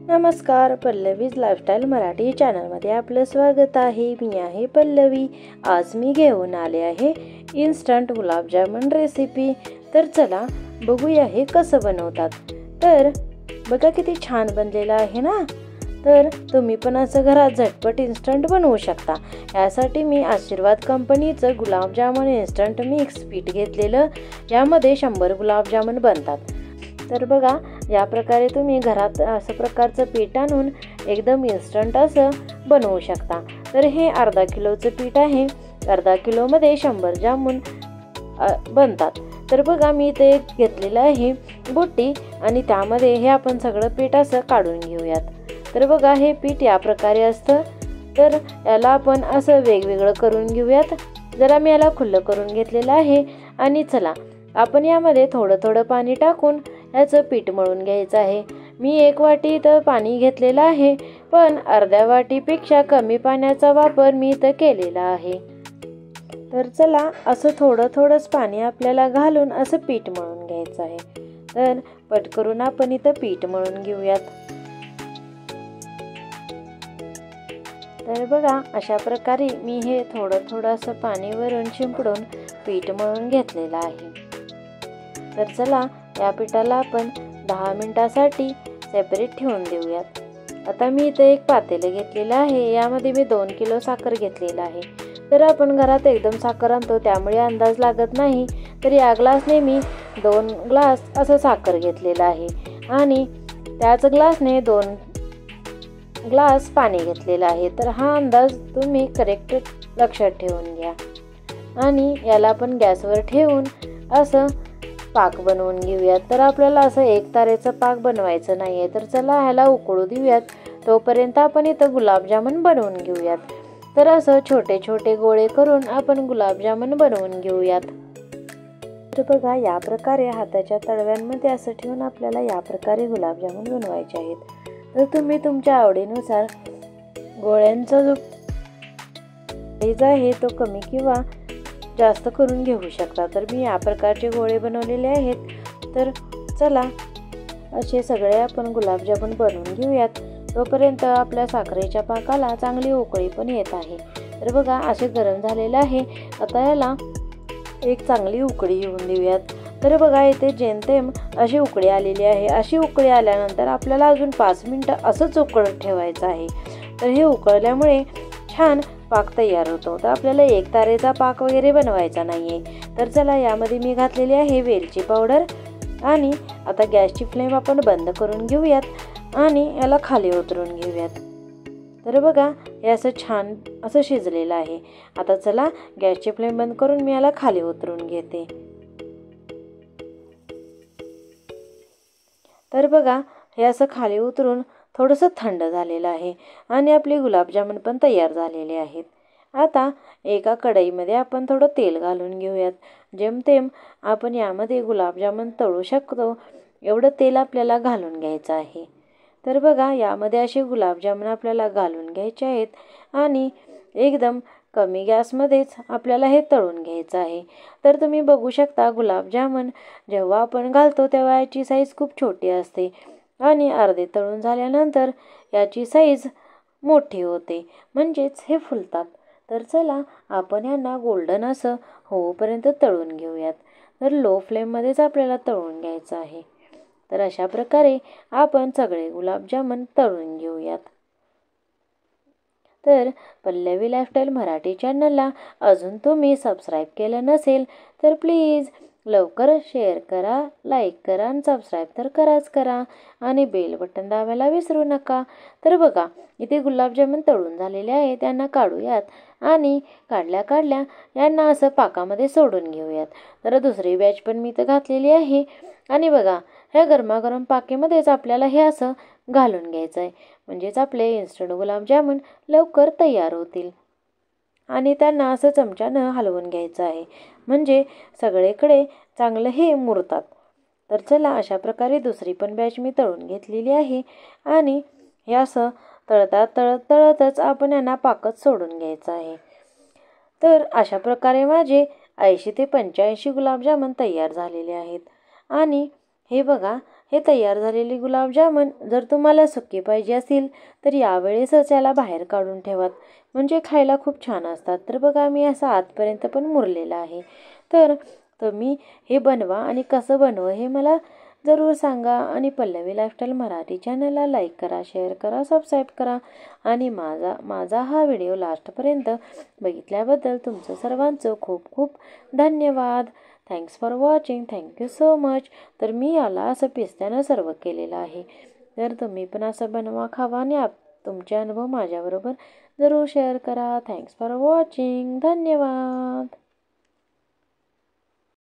नमस्कार, पल्लवीज लाईफस्टाईल मराठी चॅनलमध्ये आपलं स्वागत आहे. मी आहे पल्लवी. आज मी घेऊन आले आहे इन्स्टंट गुलाबजामुन रेसिपी. तर चला बघूया हे कसं बनवतात. तर बघा किती छान बनलेलं आहे ना. तर तुम्ही पण असं घरात झटपट इन्स्टंट बनवू शकता. यासाठी मी आशीर्वाद कंपनीचं गुलाबजामुन इन्स्टंट मिक्स पीठ घेतलेलं. यामध्ये 100 गुलाबजामुन बनतात. तर बघा या प्रकारे तुम्ही घरात असं प्रकारचं पीठ आणून एकदम इन्स्टंट असं बनवू शकता. तर हे अर्धा किलोचं पीठ आहे. अर्धा किलोमध्ये 100 जामून बनतात. तर बघा मी ते घेतलेलं आहे बुट्टी आणि त्यामध्ये हे आपण सगळं पीठ असं काढून घेऊयात. तर बघा हे पीठ या प्रकारे असतं. तर याला आपण असं वेगवेगळं करून घेऊयात. जरा मी याला खुल्लं करून घेतलेलं आहे. आणि चला आपण यामध्ये थोडं थोडं पाणी टाकून याचं पीठ मळून घ्यायचं आहे. मी 1 वाटी इथं पाणी घेतलेलं आहे, पण अर्ध्या वाटीपेक्षा कमी पाण्याचा वापर मी इथं केलेला आहे. तर चला असं थोडं थोडंच पाणी आपल्याला घालून असं पीठ मळून घ्यायचं आहे. तर पट करून आपण इथं पीठ मळून घेऊयात. तर बघा अशा प्रकारे मी हे थोडं थोडं असं पाणी वरून शिंपडून पीठ मळून घेतलेलं आहे. तर चला या पिठाला आपण 10 मिनिटासाठी सेपरेट ठेवून देऊयात. आता मी इथे एक पातेलं घेतलेलं आहे. यामध्ये मी 2 किलो साखर घेतलेलं आहे. तर आपण घरात एकदम साखर आणतो त्यामुळे अंदाज लागत नाही. तर या ग्लासने मी 2 ग्लास असं साखर घेतलेलं आहे आणि त्याच ग्लासने 2 ग्लास पाणी घेतलेलं आहे. तर हा अंदाज तुम्ही करेक्ट लक्षात ठेवून घ्या. आणि याला आपण गॅसवर ठेवून असं पाक बनवून घेऊयात. तर आपल्याला असं एक तारेचं पाक बनवायचं नाही आहे. तर चला ह्याला उकळू देऊयात. तोपर्यंत आपण इथं गुलाबजामुन बनवून घेऊयात. तर असं छोटे छोटे गोळे करून आपण गुलाबजामुन बनवून घेऊयात. तर बघा या प्रकारे हाताच्या तळव्यांमध्ये असं ठेवून आपल्याला या प्रकारे गुलाबजामुन बनवायचे आहेत. तर तुम्ही तुमच्या आवडीनुसार गोळ्यांचा जो साईज आहे तो कमी किंवा जास्त करून घेऊ शकता. तर मी या प्रकारचे गोळे बनवलेले आहेत. तर चला असे सगळे आपण गुलाबजामुन बनवून घेऊयात. तोपर्यंत आपल्या साखरेच्या पाकाला चांगली उकळी पण येत आहे. तर बघा असे गरम झालेले आहे. आता याला एक चांगली उकळी येऊन देऊयात. तर बघा इथे जेमतेम अशी उकळी आलेली आहे. अशी उकळी आल्यानंतर आपल्याला अजून 5 मिनिटं असंच उकळत ठेवायचं आहे. तर हे उकळल्यामुळे छान पाक तयार होतो. तर आपल्याला एक तारेचा पाक वगैरे बनवायचा नाही आहे. तर चला यामध्ये मी घातलेली आहे वेलची पावडर. आणि आता गॅसची फ्लेम आपण बंद करून घेऊयात आणि याला खाली उतरून घेऊयात. तर बघा हे असं छान असं शिजलेलं आहे. आता चला गॅसची फ्लेम बंद करून मी याला खाली उतरून घेते. तर बघा हे असं खाली उतरून थोडंसं थंड झालेलं आहे आणि आपले गुलाबजामुन पण तयार झालेले आहेत. आता एका कढईमध्ये आपण थोडं तेल घालून घेऊयात. जेमतेम आपण यामध्ये गुलाबजामुन तळू शकतो एवढं तेल आपल्याला घालून घ्यायचं आहे. तर बघा यामध्ये असे गुलाबजामुन आपल्याला घालून घ्यायचे आहेत आणि एकदम कमी गॅसमध्येच आपल्याला हे तळून घ्यायचं आहे. तर तुम्ही बघू शकता गुलाबजामुन जेव्हा आपण घालतो तेव्हा याची साईज खूप छोटी असते आणि अर्धे तळून झाल्यानंतर याची साईज मोठी होते, म्हणजेच हे फुलतात. तर चला आपण यांना गोल्डन असं होईपर्यंत तळून घेऊयात. तर लो फ्लेममध्येच आपल्याला तळून घ्यायचं आहे. तर अशा प्रकारे आपण सगळे गुलाबजामुन तळून घेऊयात. तर पल्लवी लाईफस्टाईल मराठी चॅनलला अजून तुम्ही सबस्क्राईब केलं नसेल तर प्लीज लवकर शेअर करा, लाईक करा आणि सबस्क्राईब तर करा आणि बेल बटन दाबायला विसरू नका. तर बघा इथे गुलाबजामुन तळून झालेले आहे. त्यांना काढूयात आणि काढल्या यांना असं पाकामध्ये सोडून घेऊयात. तर दुसरी बॅच पण मी इथं घातलेली आहे आणि बघा ह्या गरमागरम पाकेमध्येच आपल्याला हे असं घालून घ्यायचं आहे. म्हणजेच आपले इन्स्टंट गुलाबजामुन लवकर तयार होतील. आणि त्यांना असं चमच्यानं हलवून घ्यायचं आहे म्हणजे सगळीकडे चांगलं हे मुरतात. तर चला अशा प्रकारे दुसरी पण बॅच मी तळून घेतलेली आहे आणि हे असं तळतच आपण यांना पाकच सोडून घ्यायचं आहे. तर अशा प्रकारे माझे 80 ते 85 गुलाबजामुन तयार झालेले आहेत. आणि हे बघा हे तयार झालेले गुलाबजामुन जर तुम्हाला सुके पाहिजे असतील तर यावेळेसच याला बाहेर काढून ठेवात, म्हणजे खायला खूप छान असतात. तर बघा मी असं आतपर्यंत पण मुरलेलं आहे. तर तुम्ही हे बनवा आणि कसं बनवा हे मला जरूर सांगा. आणि पल्लवी लाईफस्टाईल मराठी चॅनलला लाईक करा, शेअर करा, सबस्क्राईब करा. आणि माझा हा व्हिडिओ लास्टपर्यंत बघितल्याबद्दल तुमचं सर्वांचं खूप खूप धन्यवाद. Thanks for watching. Thank you so much. तर मी याला असं पिस्त्यानं सर्व केलेलं आहे. तर तुम्ही पण असं बनवा, खावा आणि तुमचे अनुभव माझ्याबरोबर जरूर शेअर करा. Thanks for watching. धन्यवाद.